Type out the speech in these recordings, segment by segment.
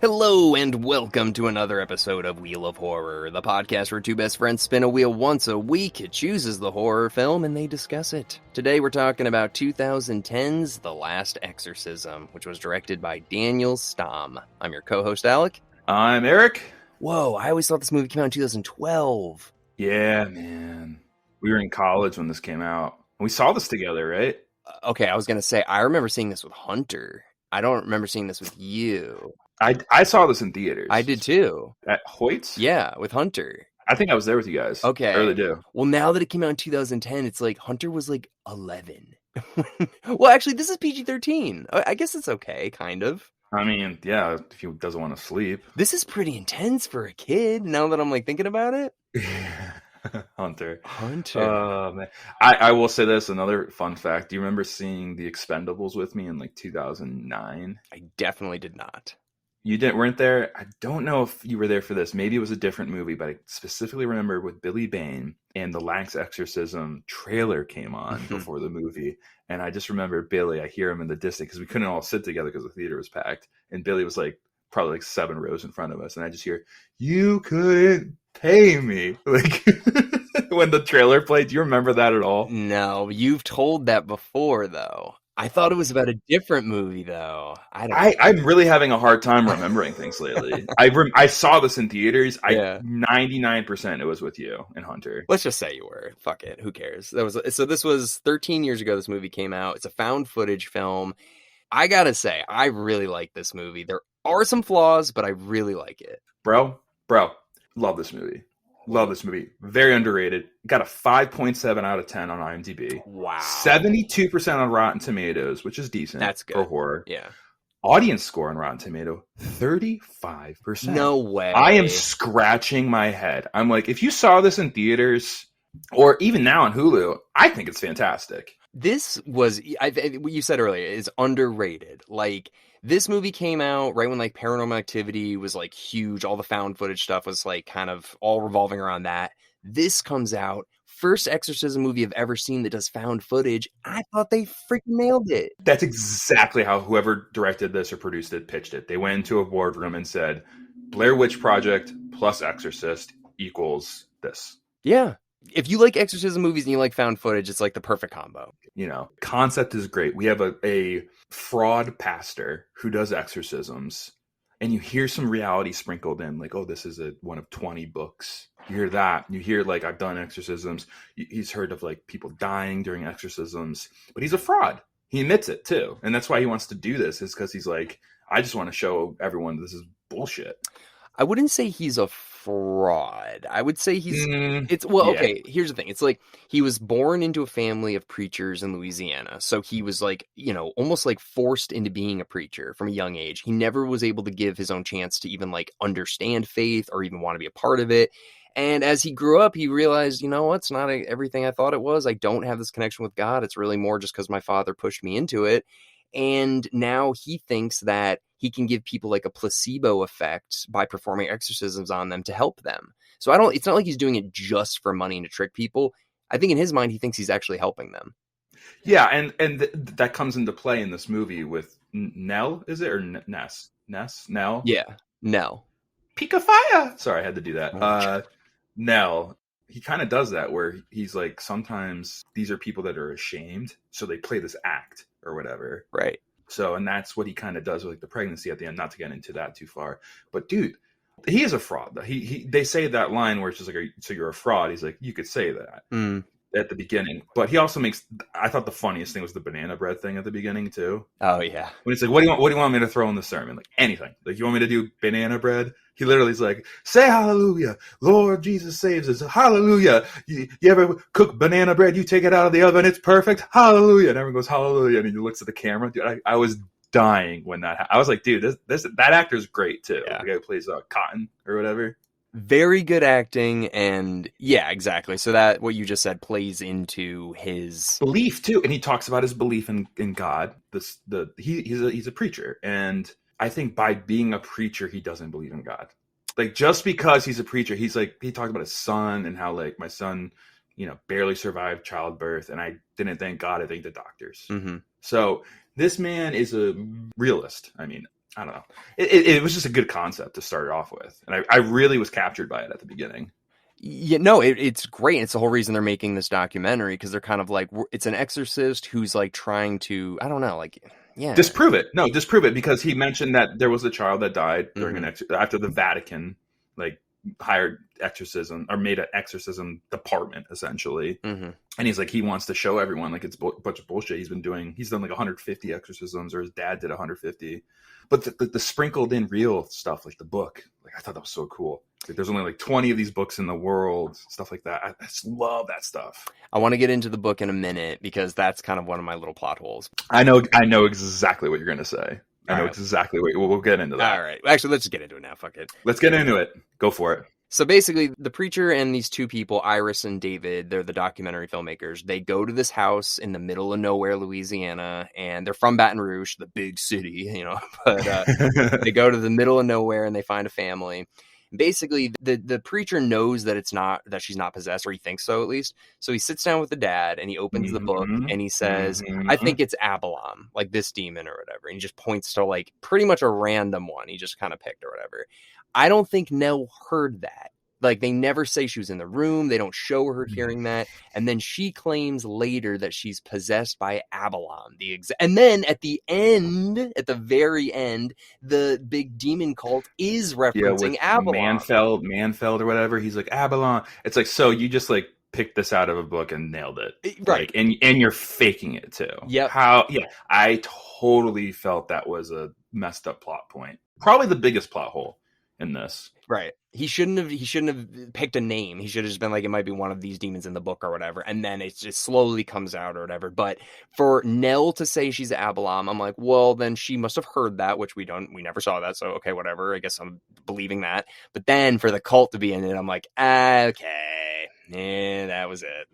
Hello and welcome to another episode of Wheel of Horror, the podcast where two best friends spin a wheel once a week. It chooses the horror film and they discuss it. Today we're talking about 2010's The Last Exorcism, which was directed by Daniel Stamm. I'm your co-host Alec. I'm Erik. Whoa, I always thought this movie came out in 2012. Yeah, man. We were in college when this came out. We saw this together, right? Okay, I was going to say, I remember seeing this with Hunter. I don't remember seeing this with you. I saw this in theaters. I did too. At Hoyt's? Yeah, with Hunter. I think I was there with you guys. Okay. I really do. Well, now that it came out in 2010, it's like Hunter was like 11. Well, actually, this is PG-13. I guess it's okay, kind of. I mean, yeah, if he doesn't want to sleep. This is pretty intense for a kid, now that I'm like thinking about it. Hunter. Hunter. Man. I will say this, another fun fact. Do you remember seeing The Expendables with me in like 2009? I definitely did not. You weren't there? I don't know if you were there for this. Maybe it was a different movie, but I specifically remember with Billy Bane and the Last Exorcism trailer came on before the movie. And I just remember Billy, I hear him in the distance because we couldn't all sit together because the theater was packed. And Billy was like probably like 7 rows in front of us. And I just hear, "You couldn't pay me." Like when the trailer played. Do you remember that at all? No, you've told that before though. I thought it was about a different movie, though. I'm really having a hard time remembering things lately. I saw this in theaters. 99% it was with you and Hunter. Let's just say you were. Fuck it. Who cares? This was 13 years ago this movie came out. It's a found footage film. I gotta say, I really like this movie. There are some flaws, but I really like it. Bro, love this movie. Love this movie. Very underrated. Got a 5.7 out of 10 on IMDb. Wow. 72% on Rotten Tomatoes, which is decent. That's good for horror. Yeah. Audience score on Rotten Tomato, 35%. No way. I am scratching my head. I'm like, if you saw this in theaters or even now on Hulu, I think it's fantastic. This was, what you said earlier, is underrated. Like, this movie came out right when like Paranormal Activity was like huge. All the found footage stuff was like kind of all revolving around that. This comes out, first exorcism movie I've ever seen that does found footage. I thought they freaking nailed it. That's exactly how whoever directed this or produced it pitched it. They went into a boardroom and said, Blair Witch Project plus Exorcist equals this. Yeah. If you like exorcism movies and you like found footage, it's like the perfect combo. You know, concept is great. We have a fraud pastor who does exorcisms, and you hear some reality sprinkled in, like, oh, this is one of 20 books. You hear that. You hear, like, I've done exorcisms. He's heard of, like, people dying during exorcisms. But he's a fraud. He admits it, too. And that's why he wants to do this, is because he's like, I just want to show everyone this is bullshit. I wouldn't say he's a fraud. I would say okay, here's the thing. It's like he was born into a family of preachers in Louisiana. So he was like, almost like forced into being a preacher from a young age. He never was able to give his own chance to even like understand faith or even want to be a part of it. And as he grew up, he realized, it's not everything I thought it was. I don't have this connection with God. It's really more just because my father pushed me into it. And now he thinks that he can give people like a placebo effect by performing exorcisms on them to help them. So it's not like he's doing it just for money and to trick people. I think in his mind, he thinks he's actually helping them. Yeah. And that comes into play in this movie with Nell, is it? Or Ness? Nell? Yeah. Nell. Pika fire. Sorry, I had to do that. Nell, he kind of does that where he's like, sometimes these are people that are ashamed. So they play this act or whatever. Right. So, and that's what he kind of does with like the pregnancy at the end, not to get into that too far. But dude, he is a fraud. They say that line where it's just like, so you're a fraud. He's like, you could say that at the beginning. But he also I thought the funniest thing was the banana bread thing at the beginning too. Oh yeah. When he's like, what do you want me to throw in the sermon? Like anything. Like, you want me to do banana bread? He literally is like, say hallelujah. Lord Jesus saves us. Hallelujah. You ever cook banana bread? You take it out of the oven. It's perfect. Hallelujah. And everyone goes, hallelujah. And he looks at the camera. Dude, I was dying when that happened. I was like, dude, that actor's great too. Yeah. The guy who plays Cotton or whatever. Very good acting. And yeah, exactly. So that what you just said plays into his belief too. And he talks about his belief in God. He's a preacher. And I think by being a preacher, he doesn't believe in God. Like, just because he's a preacher, he's like, he talked about his son and how like my son, barely survived childbirth. And I didn't thank God. I thanked the doctors. Mm-hmm. So this man is a realist. I mean, I don't know. It was just a good concept to start it off with, and I really was captured by it at the beginning. Yeah, no, it's great. It's the whole reason they're making this documentary, because they're kind of like, it's an exorcist who's like trying to, I don't know, like, yeah, Disprove it. No, disprove it, because he mentioned that there was a child that died during mm-hmm. after the Vatican like hired exorcism or made an exorcism department essentially. Mm-hmm. And he's like, he wants to show everyone like it's a bunch of bullshit. He's done like 150 exorcisms, or his dad did 150. But the sprinkled in real stuff, like the book, like I thought that was so cool. Like, there's only like 20 of these books in the world, stuff like that. I just love that stuff. I want to get into the book in a minute, because that's kind of one of my little plot holes. I know exactly what you're gonna say. I know exactly what we'll get into that. All right. Actually, let's just get into it now. Fuck it. Let's get into it. Go for it. So basically, the preacher and these two people, Iris and David, they're the documentary filmmakers. They go to this house in the middle of nowhere, Louisiana, and they're from Baton Rouge, the big city, you know. But they go to the middle of nowhere and they find a family. Basically, the preacher knows that she's not possessed, or he thinks so at least. So he sits down with the dad and he opens the book and he says, I think it's Abalon, like this demon or whatever. And he just points to like pretty much a random one he just kind of picked or whatever. I don't think Nell heard that. Like, they never say she was in the room. They don't show her hearing that. And then she claims later that she's possessed by Abalon. And then at the very end, the big demon cult is referencing Abalon. Manfeld or whatever. He's like, Abalon. It's like, so you just like picked this out of a book and nailed it. Right. Like, and you're faking it too. Yep. I totally felt that was a messed up plot point. Probably the biggest plot hole in this. Right. He shouldn't have picked a name. He should have just been like, it might be one of these demons in the book or whatever. And then it just slowly comes out or whatever. But for Nell to say she's Abalon, I'm like, well, then she must have heard that, which we never saw that. So, okay, whatever. I guess I'm believing that. But then for the cult to be in it, I'm like, okay, that was it.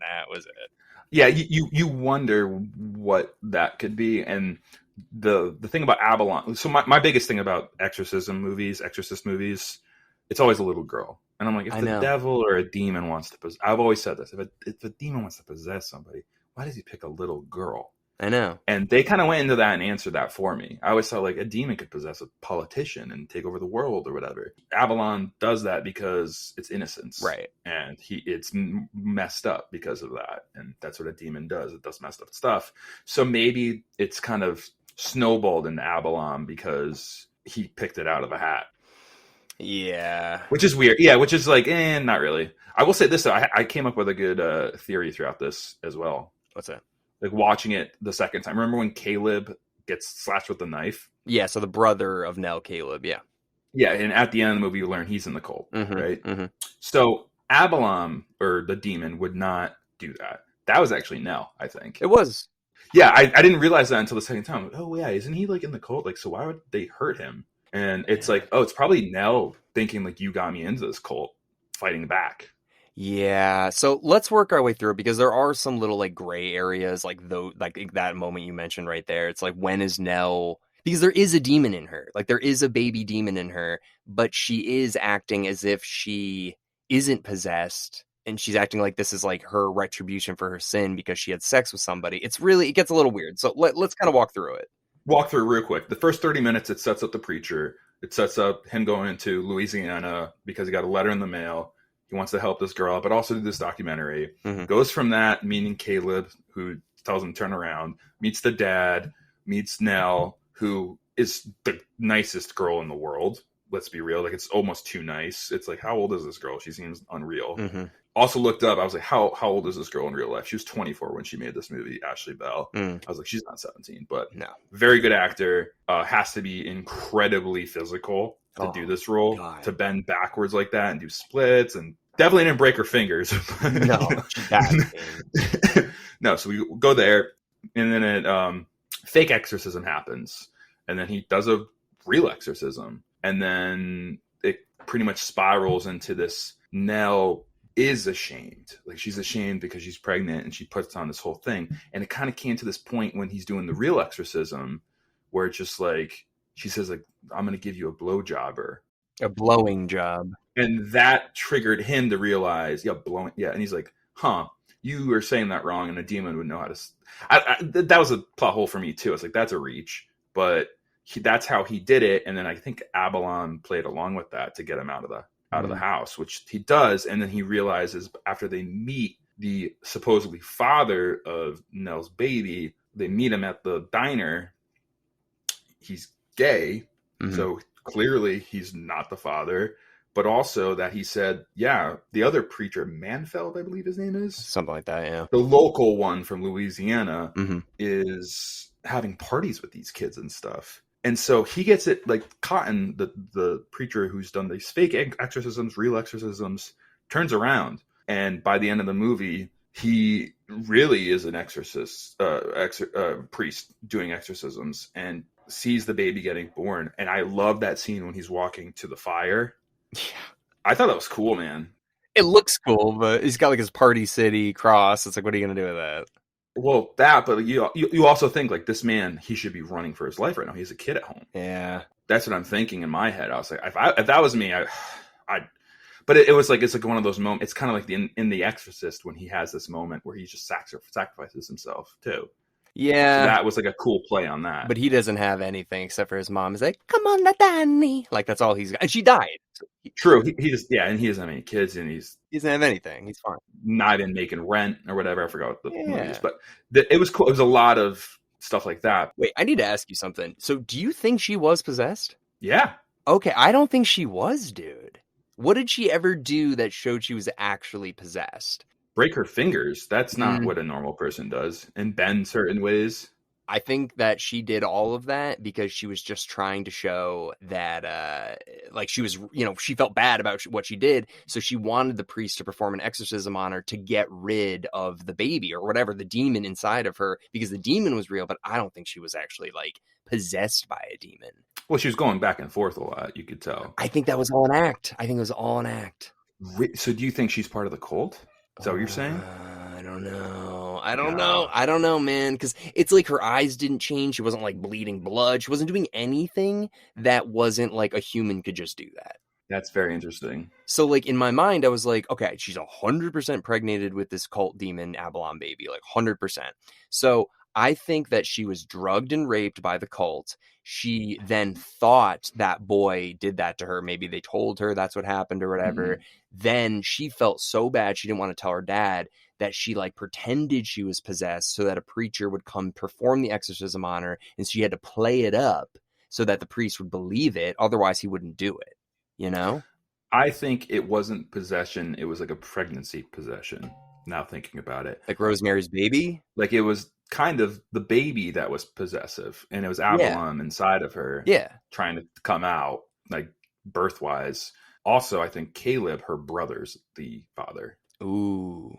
Yeah. You wonder what that could be. And the thing about Abalon. So my biggest thing about exorcist movies, it's always a little girl. And I'm like, if the devil or a demon wants to possess, I've always said this, if a demon wants to possess somebody, why does he pick a little girl? I know. And they kind of went into that and answered that for me. I always thought like a demon could possess a politician and take over the world or whatever. Abalon does that because it's innocence. Right. And it's messed up because of that. And that's what a demon does. It does messed up stuff. So maybe it's kind of snowballed into Abalon because he picked it out of a hat. Yeah. Which is weird. Yeah, which is like, not really. I will say this, though. I came up with a good theory throughout this as well. What's that? Like watching it the second time. Remember when Caleb gets slashed with the knife? Yeah, so the brother of Nell, Caleb, yeah. Yeah, and at the end of the movie, you learn he's in the cult, right? Mm-hmm. So Abalon, or the demon, would not do that. That was actually Nell, I think. It was. Yeah, I didn't realize that until the second time. Oh, yeah, isn't he like in the cult? Like, so why would they hurt him? And it's like, oh, it's probably Nell thinking like, you got me into this cult, fighting back. Yeah, so let's work our way through it, because there are some little like gray areas, like that moment you mentioned right there. It's like, when is Nell? Because there is a demon in her, like there is a baby demon in her, but she is acting as if she isn't possessed, and she's acting like this is like her retribution for her sin because she had sex with somebody. It gets a little weird. So let's kind of walk through it. Walk through real quick. The first 30 minutes, it sets up the preacher. It sets up him going into Louisiana because he got a letter in the mail. He wants to help this girl, but also do this documentary. Mm-hmm. Goes from that, meeting Caleb, who tells him to turn around, meets the dad, meets Nell, who is the nicest girl in the world. Let's be real. Like, it's almost too nice. It's like, how old is this girl? She seems unreal. Mm-hmm. Also looked up. I was like, how old is this girl in real life? She was 24 when she made this movie, Ashley Bell. I was like, she's not 17, but no. Very good actor. Has to be incredibly physical to do this role, to bend backwards like that and do splits, and definitely didn't break her fingers. No. No, so we go there, and then it fake exorcism happens, and then he does a real exorcism, and then it pretty much spirals into this. Nell is ashamed. Like, she's ashamed because she's pregnant, and she puts on this whole thing. And it kind of came to this point when he's doing the real exorcism where it's just like, she says like, I'm going to give you a blowjobber. A blowing job. And that triggered him to realize, blowing. Yeah. And he's like, you are saying that wrong. And a demon would know how to. That was a plot hole for me too. It's like, that's a reach. But that's how he did it. And then I think Abalon played along with that to get him out of the house, which he does. And then he realizes after they meet the supposedly father of Nell's baby, they meet him at the diner. He's gay, so clearly he's not the father. But also that he said, yeah, the other preacher, Manfeld, I believe his name is. Something like that, yeah. The local one from Louisiana is having parties with these kids and stuff. And so he gets it, like Cotton, the preacher who's done these fake exorcisms, real exorcisms, turns around. And by the end of the movie, he really is an exorcist, priest doing exorcisms, and sees the baby getting born. And I love that scene when he's walking to the fire. Yeah. I thought that was cool, man. It looks cool, but he's got like his Party City cross. It's like, what are you going to do with that? Well, but you also think like this man, he should be running for his life right now. He's a kid at home. Yeah. That's what I'm thinking in my head. I was like, if that was me, but it was like, it's like one of those moments. It's kind of like in The Exorcist when he has this moment where he just sacrifices himself too. Yeah. So that was like a cool play on that. But he doesn't have anything except for his mom is like, come on, Danny. Like, that's all he's got. And she died. True. He just, and he doesn't have any kids, and he doesn't have anything. He's fine. Not even making rent or whatever. I forgot what the movies, but it was cool. It was a lot of stuff like that. Wait, I need to ask you something. So do you think she was possessed? Yeah. Okay, I don't think she was, dude. What did she ever do that showed she was actually possessed? Break her fingers. That's not what a normal person does. And bend certain ways. I think that she did all of that because she was just trying to show that, like she was, she felt bad about what she did. So she wanted the priest to perform an exorcism on her to get rid of the baby or whatever, the demon inside of her, because the demon was real. But I don't think she was actually like possessed by a demon. Well, she was going back and forth a lot. You could tell. I think that was all an act. I think it was all an act. So do you think she's part of the cult? Is that what you're saying? I don't know. I don't know, man. Because it's like her eyes didn't change. She wasn't like bleeding blood. She wasn't doing anything that wasn't like a human could just do that. That's very interesting. So like in my mind, I was like, okay, she's 100% pregnated with this cult demon Abalon baby, like 100%. So I think that she was drugged and raped by the cult. She then thought that boy did that to her. Maybe they told her that's what happened or whatever. Then she felt so bad she didn't want to tell her dad that she like pretended she was possessed so that a preacher would come perform the exorcism on her. And she had to play it up so that the priest would believe it. Otherwise he wouldn't do it, you know? I think it wasn't possession. It was like a pregnancy possession. Now thinking about it. Like Rosemary's Baby? Like it was kind of the baby that was possessive, and it was Avalon inside of her trying to come out, like birth-wise. Also, I think Caleb, her brother's the father. Ooh,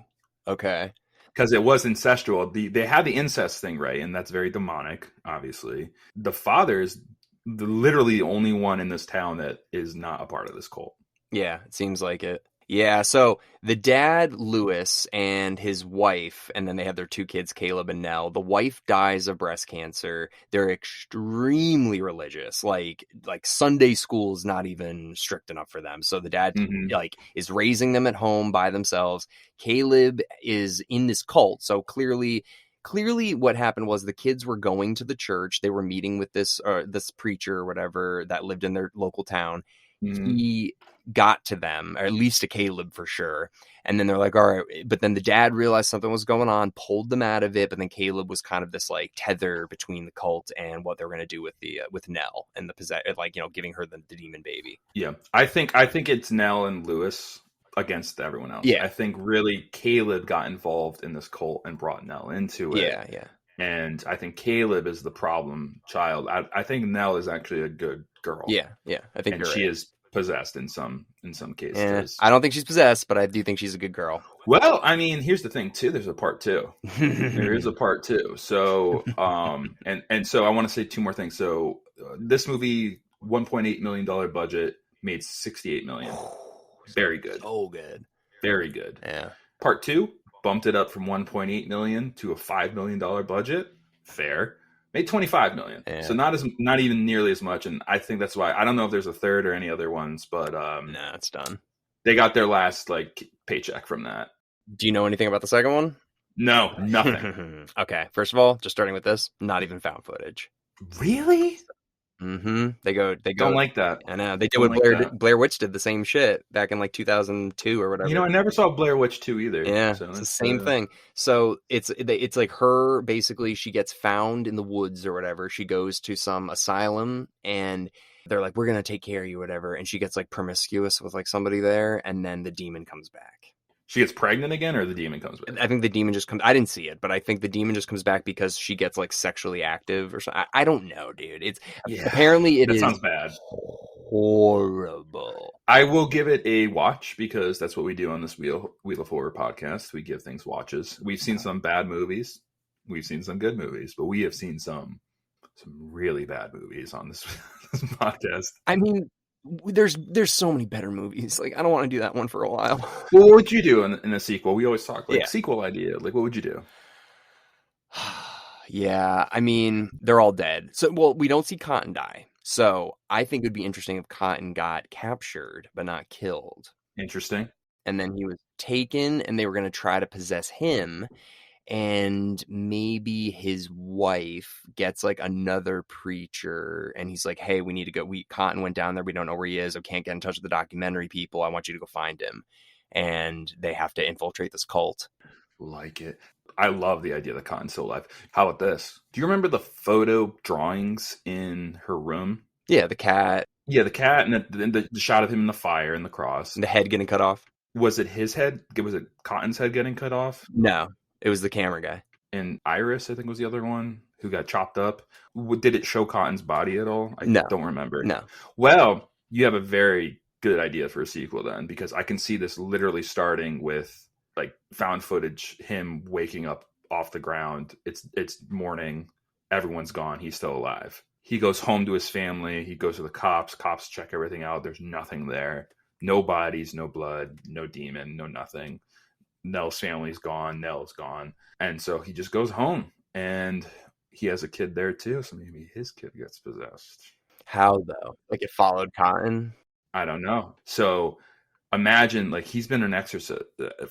okay. Because it was incestual. They had the incest thing, right? And that's very demonic, obviously. The father is literally the only one in this town that is not a part of this cult. Yeah, it seems like it. Yeah, so the dad, Lewis, and his wife, and then they have their two kids, Caleb and Nell. The wife dies of breast cancer. They're extremely religious. Like Sunday school is not even strict enough for them. So the dad is raising them at home by themselves. Caleb is in this cult. So clearly what happened was the kids were going to the church. They were meeting with this preacher or whatever that lived in their local town. He got to them, or at least to Caleb for sure. And then they're like, all right. But then the dad realized something was going on, pulled them out of it. But then Caleb was kind of this like tether between the cult and what they were going to do with with Nell and giving her the demon baby. Yeah. I think it's Nell and Lewis against everyone else. Yeah. I think really Caleb got involved in this cult and brought Nell into it. Yeah. And I think Caleb is the problem child. I think Nell is actually a good girl. Yeah. I think and she is possessed in some cases. I don't think she's possessed, but I do think she's a good girl. Well, I mean, here's the thing too. There's a part two. There is a part two. So, and so I want to say two more things. So, this movie, $1.8 million budget, made $68 million. Very good. Oh, good. Very good. Yeah. Part two bumped it up from $1.8 million to a $5 million budget. Fair. Made $25 million. Yeah. So not even nearly as much. And I think that's why I don't know if there's a third or any other ones, but nah, it's done. They got their last paycheck from that. Do you know anything about the second one? No, nothing. Okay. First of all, just starting with this, not even found footage. Really? They go. Don't like that. I know they did Don't what like that. Blair Witch did the same shit back in like 2002 or whatever. You know, I never saw Blair Witch 2 either. Yeah, So it's the same thing. So it's like her basically. She gets found in the woods or whatever. She goes to some asylum and they're like, "We're gonna take care of you," whatever. And she gets like promiscuous with like somebody there, and then the demon comes back. She gets pregnant again, or the demon comes back? I think the demon just comes. I didn't see it, but I think the demon just comes back because she gets like sexually active or something. I don't know, dude. It's apparently it that is sounds bad. Horrible. I will give it a watch because that's what we do on this Wheel of Horror podcast. We give things watches. We've seen some bad movies. We've seen some good movies, but we have seen some really bad movies on this podcast. I mean, there's so many better movies. Like, I don't want to do that one for a while. Well, what would you do in a sequel? We always talk like sequel idea. Like, what would you do? Yeah, I mean, they're all dead. So, well, we don't see Cotton die. So I think it would be interesting if Cotton got captured but not killed. Interesting. And then he was taken and they were going to try to possess him. And maybe his wife gets like another preacher and he's like, hey, we need to go. Cotton went down there. We don't know where he is. I can't get in touch with the documentary people. I want you to go find him. And they have to infiltrate this cult. Like it. I love the idea that Cotton's still alive. How about this? Do you remember the photo drawings in her room? Yeah, the cat. Yeah, the cat and the shot of him in the fire and the cross. And the head getting cut off. Was it his head? Was it Cotton's head getting cut off? No, it was the camera guy. And Iris, I think, was the other one who got chopped up. Did it show Cotton's body at all? I don't remember. No. Well, you have a very good idea for a sequel then, because I can see this literally starting with like found footage, him waking up off the ground. It's morning. Everyone's gone. He's still alive. He goes home to his family. He goes to the cops. Cops check everything out. There's nothing there. No bodies, no blood, no demon, no nothing. Nell's family's gone. Nell's gone. And so he just goes home and he has a kid there too. So maybe his kid gets possessed. How though? Like it followed Cotton? I don't know. So imagine like he's been an exorcist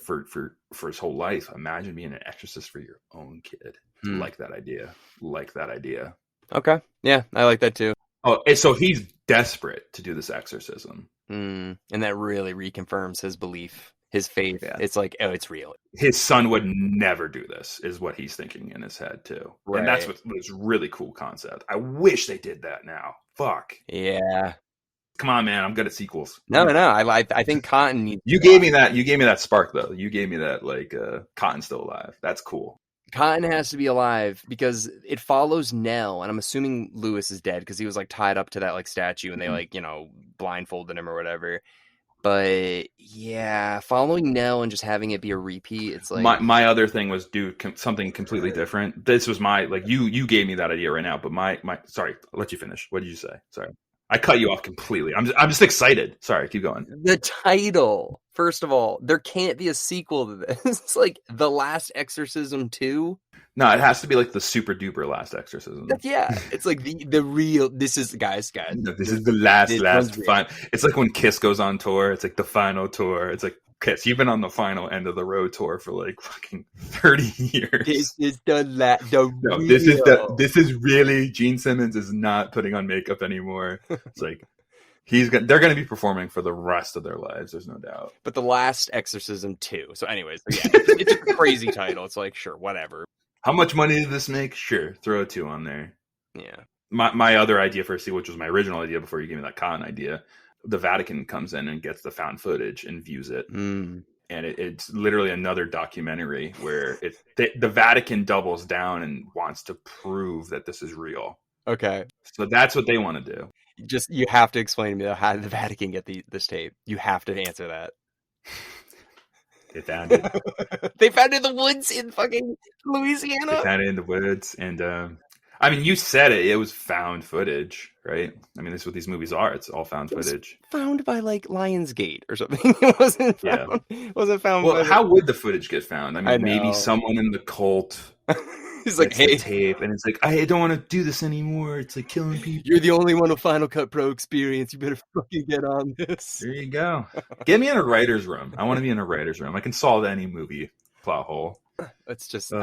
for his whole life. Imagine being an exorcist for your own kid. Like that idea. Okay. Yeah, I like that too. Oh, so he's desperate to do this exorcism. And that really reconfirms his belief, his faith. Yeah. It's like, oh, it's real. His son would never do this, is what he's thinking in his head too. Right. And that's what's really cool concept. I wish they did that now. Fuck. Yeah. Come on, man. I'm good at sequels. No. I think Cotton needs. You gave me that spark though. You gave me that like Cotton's still alive. That's cool. Cotton has to be alive because it follows Nell, and I'm assuming Lewis is dead because he was like tied up to that like statue, and they like blindfolded him or whatever. But yeah, following Nell and just having it be a repeat, it's like my other thing was do something completely different. This was my like you gave me that idea right now, but my sorry, I'll let you finish. What did you say? Sorry. I cut you off completely. I'm just excited. Sorry, keep going. The title, first of all, there can't be a sequel to this. It's like The Last Exorcism 2. No, it has to be like the super duper Last Exorcism. It's like the real. This is guys. No, this is the last final. It's like when Kiss goes on tour. It's like the final tour. It's like Kiss. You've been on the final end of the road tour for like fucking 30 years. This is the this is really Gene Simmons is not putting on makeup anymore. It's like they're going to be performing for the rest of their lives. There's no doubt. But The Last Exorcism 2. So, anyways, yeah, it's a crazy title. It's like sure, whatever. How much money did this make? Sure, throw a 2 on there. Yeah. My other idea for a sequel, which was my original idea before you gave me that Cotton idea, the Vatican comes in and gets the found footage and views it. And it's literally another documentary where the Vatican doubles down and wants to prove that this is real. Okay. So that's what they want to do. You have to explain to me, though, how did the Vatican get this tape? You have to answer that. They found it. They found it in the woods in fucking Louisiana. They found it in the woods. And I mean, you said it. It was found footage, right? I mean, this is what these movies are. It's all found footage. Found by like Lionsgate or something. It wasn't found. Yeah. Wasn't found. Well, how would the footage get found? I mean, maybe someone in the cult. He's like, hey, tape, and it's like, I don't want to do this anymore. It's like killing people. You're the only one with Final Cut Pro experience. You better fucking get on this. There you go. Get me in a writer's room. I want to be in a writer's room. I can solve any movie plot hole. That's just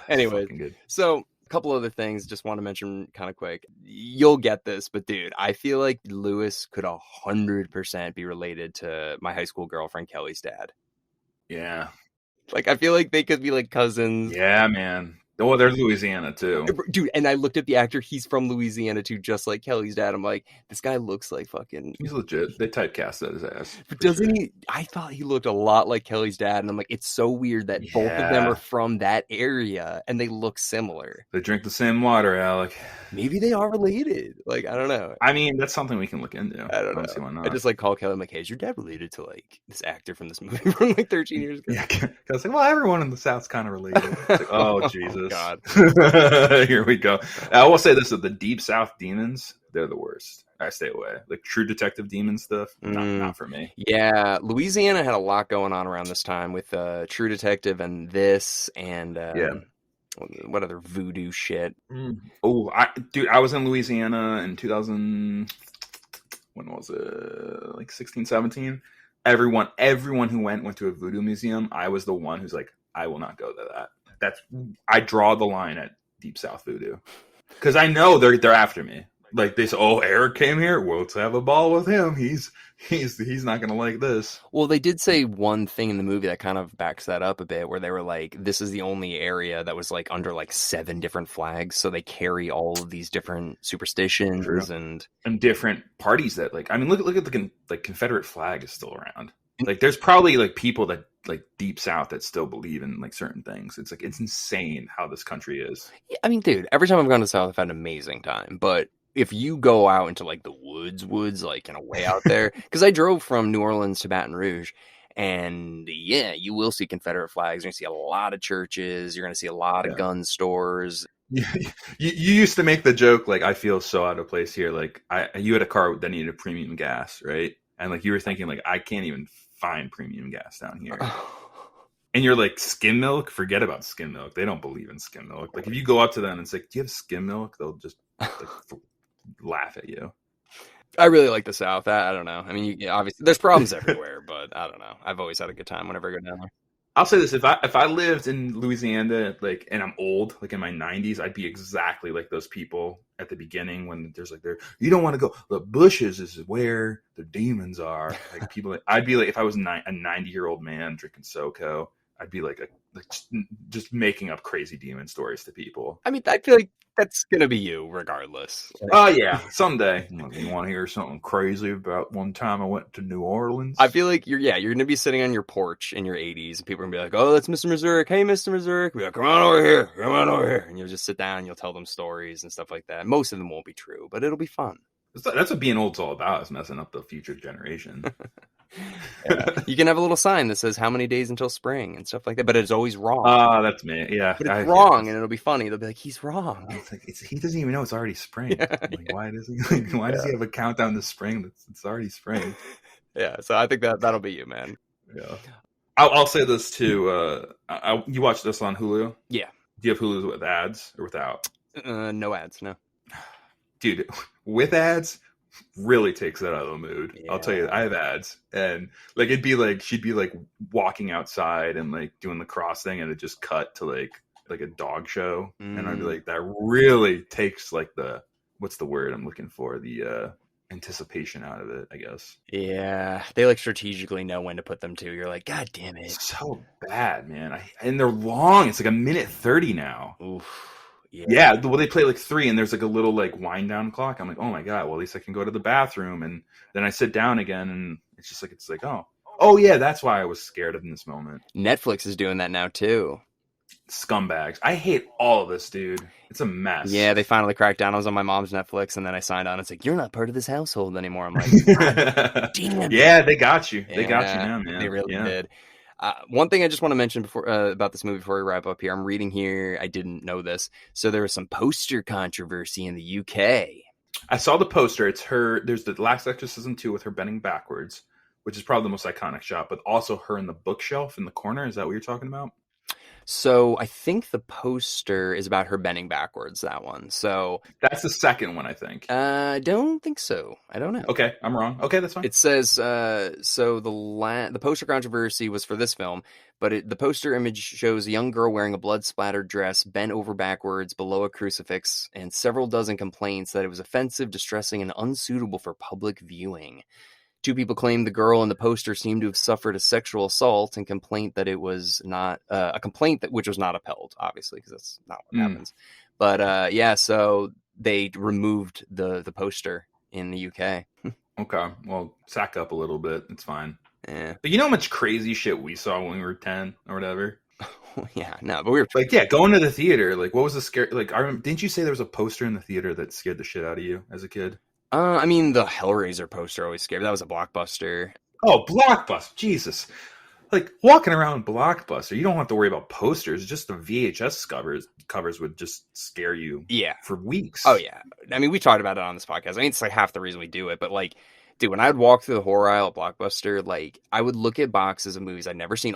anyway. Good. So A couple other things just want to mention kind of quick. You'll get this, but dude, I feel like Lewis could 100% be related to my high school girlfriend Kelly's dad. Yeah. Like, I feel like they could be like cousins. Yeah, man. Oh, they're Louisiana too. Dude, and I looked at the actor, he's from Louisiana too, just like Kelly's dad. I'm like, this guy looks like fucking... He's legit. They typecasted his ass. But doesn't he? I thought he looked a lot like Kelly's dad, and I'm like, it's so weird that both of them are from that area, and they look similar. They drink the same water, Alec. Maybe they are related. Like, I don't know. I mean, that's something we can look into. I don't know. See why not. I just like call Kelly. I'm like, hey, is your dad related to like this actor from this movie from like 13 years ago? Yeah, I was like, well, everyone in the South's kind of related. Like, oh, Jesus. God. Here we go. I will say this, that the Deep South demons, they're the worst. I stay away. Like true detective demon stuff, not for me. Yeah, Louisiana had a lot going on around this time with True Detective and this and what other voodoo shit. Oh, dude, I was in Louisiana in 2000. When was it? Like 16, 17. Everyone who went to a voodoo museum. I was the one who's like, I will not go to that. I draw the line at Deep South voodoo because I know they're after me. Like they say, oh, Erik came here. Well, let's have a ball with him. He's not gonna like this. Well, they did say one thing in the movie that kind of backs that up a bit, where they were like, "This is the only area that was like under like 7 different flags, so they carry all of these different superstitions and different parties that like. I mean, look at the like Confederate flag is still around. Like, there's probably like people that like Deep South that still believe in like certain things. It's like it's insane how this country is. Yeah, I mean, dude, every time I've gone to the South, I've had an amazing time, but if you go out into like the woods, like in a way out there, because I drove from New Orleans to Baton Rouge, and yeah, you will see Confederate flags. You're going to see a lot of churches. You're going to see a lot of gun stores. You used to make the joke, like, I feel so out of place here. Like, you had a car that needed premium gas, right? And like you were thinking, like, I can't even find premium gas down here. And you're like, skim milk? Forget about skim milk. They don't believe in skim milk. Like, if you go up to them and say, do you have skim milk? They'll just like, laugh at you. I really like the South. I don't know. I mean, obviously there's problems everywhere, but I don't know. I've always had a good time whenever I go down there. I'll say this: if I lived in Louisiana, like, and I'm old, like in my 90s, I'd be exactly like those people at the beginning when there's like, you don't want to go. The bushes is where the demons are. Like people, I'd be like, if I was a 90-year-old man drinking SoCo, I'd be like just making up crazy demon stories to people. I mean, I feel like that's gonna be you regardless. Oh yeah, someday. You want to hear something crazy about one time I went to New Orleans? I feel like you're gonna be sitting on your porch in your 80s, and people are gonna be like, "Oh, that's Mr. Missouri. Hey, Mr. Missouri, be like, come on over here," and you'll just sit down and you'll tell them stories and stuff like that. Most of them won't be true, but it'll be fun. That's what being old's all about, is messing up the future generation. Yeah. You can have a little sign that says how many days until spring and stuff like that, but it's always wrong. That's me. Yeah, but it's wrong, and it'll be funny. They'll be like, "He's wrong." It's like he doesn't even know it's already spring. Like, why does he have a countdown to spring? It's already spring. Yeah, so I think that'll be you, man. Yeah, I'll say this too. You watch this on Hulu? Yeah. Do you have Hulu with ads or without? No ads, no. Dude, with ads really takes that out of the mood. Yeah. I'll tell you, I have ads, and like it'd be like she'd be like walking outside and like doing the cross thing, and it just cut to like a dog show, and I'd be like, that really takes like what's the word I'm looking for? The anticipation out of it, I guess. Yeah, they like strategically know when to put them too. You're like, God damn it, it's so bad, man. And they're long. It's like 1:30 now. Oof. Yeah, well, they play like 3, and there's like a little like wind down clock. I'm like, oh my god, well, at least I can go to the bathroom, and then I sit down again, and it's like oh yeah, that's why I was scared in this moment. Netflix is doing that now too. Scumbags. I hate all of this, dude. It's a mess. Yeah, they finally cracked down. I was on my mom's Netflix, and then I signed on. It's like, you're not part of this household anymore. I'm like, damn. Yeah, they got you. They got you now, man. They really did. One thing I just want to mention before about this movie before we wrap up here, I'm reading here. I didn't know this. So there was some poster controversy in the UK. I saw the poster. It's her. There's the Last Exorcism 2 with her bending backwards, which is probably the most iconic shot, but also her in the bookshelf in the corner. Is that what you're talking about? So I think the poster is about her bending backwards, that one. So That's the second one, I think. I don't think so. I don't know. Okay, I'm wrong. Okay, that's fine. It says so the poster controversy was for this film, but the poster image shows a young girl wearing a blood-splattered dress, bent over backwards below a crucifix, and several dozen complaints that it was offensive, distressing, and unsuitable for public viewing. 2 people claimed the girl in the poster seemed to have suffered a sexual assault, and complaint that it was not a complaint that which was not upheld, obviously, because that's not what happens. But yeah, so they removed the poster in the UK. Okay, well, sack up a little bit. It's fine. Yeah. But you know how much crazy shit we saw when we were 10 or whatever? Yeah, no, but we were like, yeah, going to the theater. Like, what was the scare? Like, didn't you say there was a poster in the theater that scared the shit out of you as a kid? I mean, the Hellraiser poster always scared me. That was a Blockbuster. Oh, Blockbuster. Jesus. Like, walking around Blockbuster, you don't have to worry about posters. Just the VHS covers would just scare you for weeks. Oh, yeah. I mean, we talked about it on this podcast. I mean, it's like half the reason we do it. But, like, dude, when I would walk through the horror aisle at Blockbuster, like, I would look at boxes of movies I'd never seen.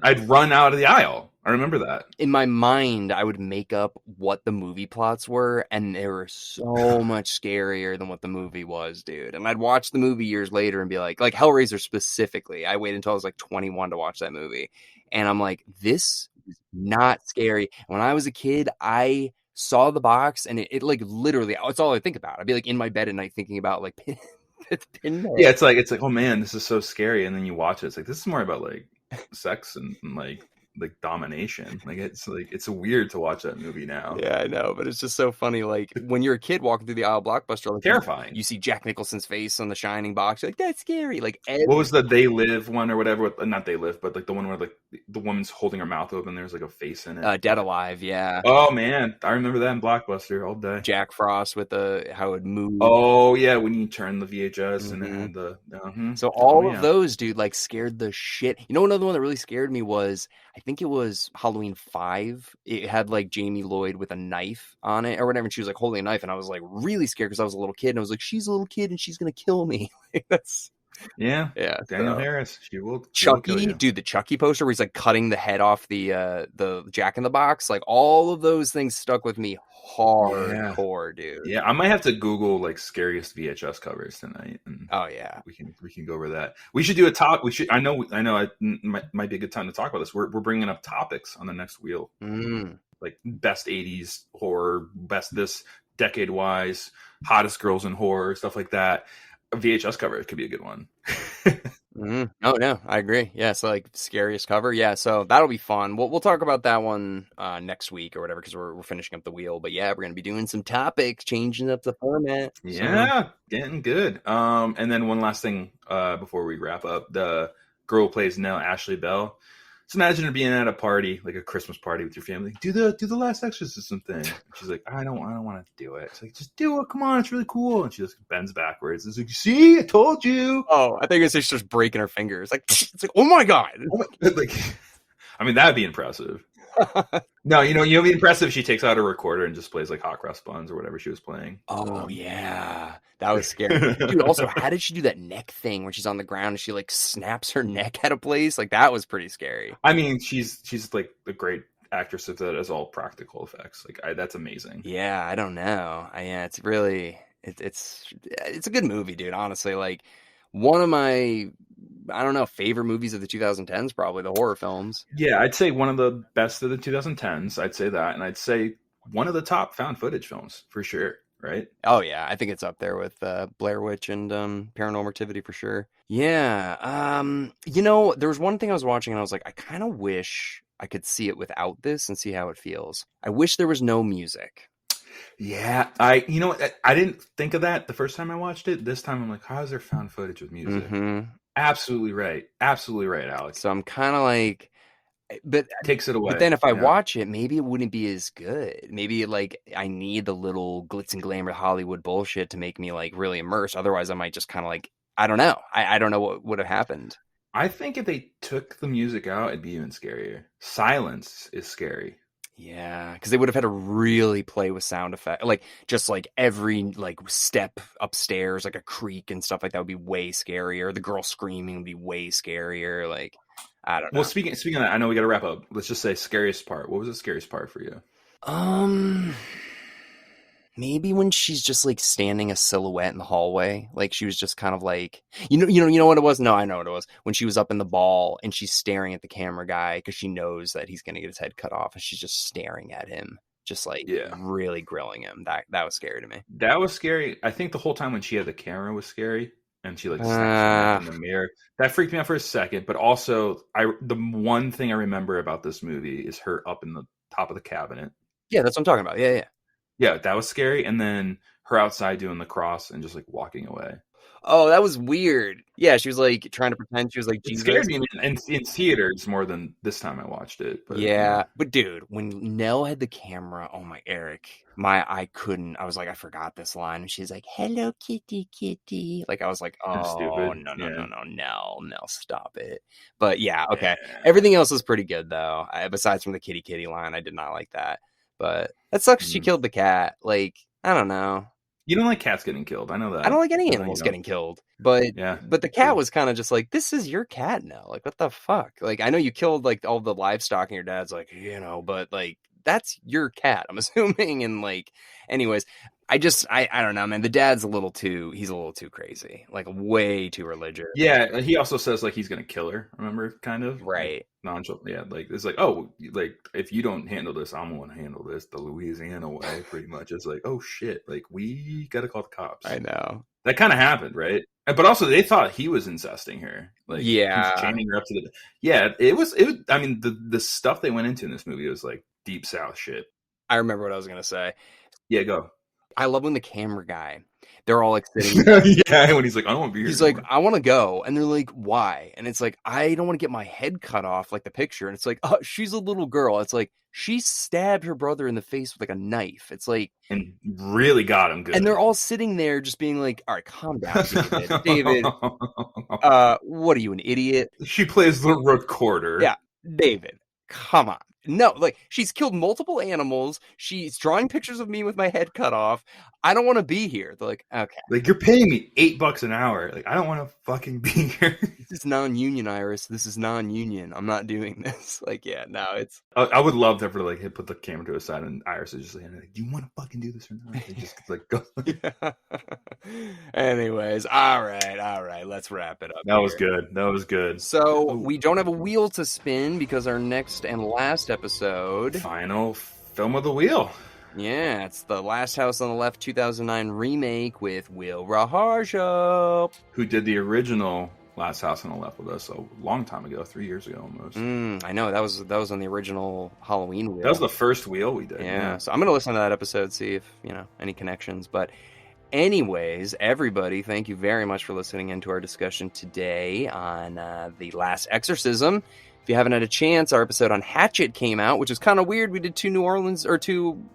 I'd run out of the aisle. I remember that. In my mind, I would make up what the movie plots were, and they were so much scarier than what the movie was, dude. And I'd watch the movie years later and be like Hellraiser specifically. I waited until I was like 21 to watch that movie. And I'm like, this is not scary. And when I was a kid, I saw the box, and it like literally, it's all I think about. I'd be like in my bed at night thinking about like yeah, it's like, oh man, this is so scary. And then you watch it, it's like, this is more about like sex and like domination. Like it's weird to watch that movie now. Yeah, I know, but it's just so funny. Like when you're a kid walking through the aisle Blockbuster, like, terrifying. You see Jack Nicholson's face on the Shining box. You're like, that's scary. Like what was the They Live one or whatever? Not They Live, but like the one where like the woman's holding her mouth open. There's like a face in it. Dead Alive. Yeah. Oh man, I remember that in Blockbuster all day. Jack Frost with how it moved. Oh yeah, when you turn the VHS and it had the. So all of those, dude, like scared the shit. You know, another one that really scared me was, I think it was Halloween 5. It had like Jamie Lloyd with a knife on it or whatever, and she was like holding a knife, and I was like really scared because I was a little kid, and I was like, she's a little kid and she's gonna kill me. That's yeah. Daniel Harris, she will kill you. Dude, the Chucky poster where he's like cutting the head off the Jack in the Box, like all of those things stuck with me hardcore, dude. Yeah, I might have to Google like scariest VHS covers tonight. And oh yeah, we can go over that. We should do a talk. We should. I know. It might be a good time to talk about this. We're bringing up topics on the next wheel, like best '80s horror, best this decade wise, hottest girls in horror, stuff like that. A VHS cover could be a good one. Oh no, I agree. Yeah, so like scariest cover. Yeah, so that'll be fun. We'll talk about that one next week or whatever, because we're finishing up the wheel. But yeah, we're gonna be doing some topics, changing up the format. Yeah, getting good. And then one last thing before we wrap up, the girl who plays Nell, Ashley Bell. So imagine her being at a party, like a Christmas party with your family. Do the Last Exorcism thing. And she's like, I don't want to do it. It's like, just do it. Come on, it's really cool. And she just bends backwards. It's like, see, I told you. Oh, I think it's just starts breaking her fingers. Like, it's like, oh my god. Like, I mean, that'd be impressive. No, you'll be impressive if she takes out a recorder and just plays like Hot Cross Buns or whatever she was playing. Oh yeah, that was scary, dude. Also, how did she do that neck thing where she's on the ground and she like snaps her neck at a place? Like that was pretty scary. I mean, she's like a great actress of that as all practical effects. Like that's amazing. Yeah, I don't know. Yeah, it's really it's a good movie, dude. Honestly, like one of my, I don't know, favorite movies of the 2010s, probably the horror films. Yeah, I'd say one of the best of the 2010s. I'd say that. And I'd say one of the top found footage films for sure. Right? Oh, yeah. I think it's up there with Blair Witch and Paranormal Activity for sure. Yeah. There was one thing I was watching and I was like, I kind of wish I could see it without this and see how it feels. I wish there was no music. Yeah, I didn't think of that the first time I watched it. This time I'm like, how is there found footage with music? Mm-hmm. Absolutely right, Alex. So I'm kind of like, but it takes it away. But then if I watch it, maybe it wouldn't be as good. Maybe like I need the little glitz and glamour Hollywood bullshit to make me like really immersed. Otherwise, I might just kind of like, I don't know. I don't know what would have happened. I think if they took the music out, it'd be even scarier. Silence is scary. Yeah, because they would have had to really play with sound effect, like just like every like step upstairs, like a creak and stuff like that would be way scarier. The girl screaming would be way scarier. Like, I don't Well, know. speaking of that, I know we got to wrap up. Let's just say scariest part. What was the scariest part for you? Maybe when she's just like standing a silhouette in the hallway, like she was just kind of like, you know what it was? No, I know what it was. When she was up in the ball and she's staring at the camera guy because she knows that he's gonna get his head cut off, and she's just staring at him, just like Yeah, really grilling him. That was scary to me. that was scary. I think the whole time when she had the camera was scary, and she like snaps her neck in the mirror. That freaked me out for a second. But also, the one thing I remember about this movie is her up in the top of the cabinet. Yeah, that's what I'm talking about. Yeah, yeah. Yeah, that was scary. And then her outside doing the cross and just like walking away. Oh, that was weird. Yeah, she was like trying to pretend she was like It Jesus. scared me in theaters more than this time I watched it. But, yeah, but dude, when Nell had the camera, oh my, Erik, I was like, I forgot this line, and she's like, "Hello, kitty, kitty." Like I was like, oh stupid. no, Yeah. Nell, stop it. But yeah, okay, Yeah. everything else was pretty good though. Besides from the kitty, kitty line, I did not like that. But that sucks. She killed the cat. Like I don't know. You don't like cats getting killed. I know that. I don't like any animals getting killed. But the cat was kind of just like, this is your cat now. Like, what the fuck? Like, I know you killed like all the livestock and your dad's like, but like that's your cat, I'm assuming. And like, anyways, I don't know, man. The dad's he's a little too crazy, like way too religious. Yeah, he also says like he's gonna kill her. Remember, kind of right? Like, nonchalant. Yeah, like it's like, oh, like if you don't handle this, I'm gonna handle this the Louisiana way. Pretty much, it's like, oh shit, like we gotta call the cops. I know that kind of happened, right? But also, they thought he was incesting her. Like, yeah, he's chaining her up to the. Yeah, it was. I mean, the stuff they went into in this movie was like deep south shit. I remember what I was gonna say. Yeah, go. I love when the camera guy, they're all like sitting. Yeah, when he's like, I don't want to be here. He's anymore. Like, I want to go. And they're like, why? And it's like, I don't want to get my head cut off like the picture. And it's like, oh, she's a little girl. It's like, she stabbed her brother in the face with like a knife. It's like, and really got him good. And they're all sitting there just being like, all right, calm down, David. David, what are you, an idiot? She plays the recorder. Yeah, David, come on. No, like, she's killed multiple animals. She's drawing pictures of me with my head cut off. I don't want to be here. They're like, okay. Like, you're paying me $8 an hour. Like, I don't want to fucking be here. This is non-union, Iris. This is non-union. I'm not doing this. Like, yeah, no, it's... I would love to like put the camera to his side and Iris is just like, do you want to fucking do this or not? Like, just like, go. Yeah. Anyways, all right. Let's wrap it up. That was good. So we don't have a wheel to spin because our next and last episode, final film of the wheel. Yeah, it's the Last House on the Left 2009 remake with Will Raharjo, who did the original Last House on the Left with us a long time ago, 3 years ago almost. I know that was on the original Halloween wheel. That was the first wheel we did. Yeah. So I'm gonna listen to that episode, see if any connections. But anyways, everybody, thank you very much for listening into our discussion today on the Last Exorcism. If you haven't had a chance, our episode on Hatchet came out, which is kind of weird. We did two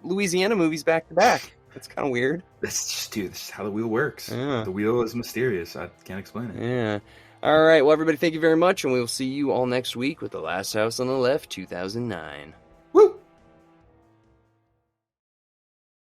Louisiana movies back to back. That's kind of weird. This is how the wheel works. Yeah. The wheel is mysterious. I can't explain it. Yeah. All right. Well, everybody, thank you very much, and we will see you all next week with The Last House on the Left 2009.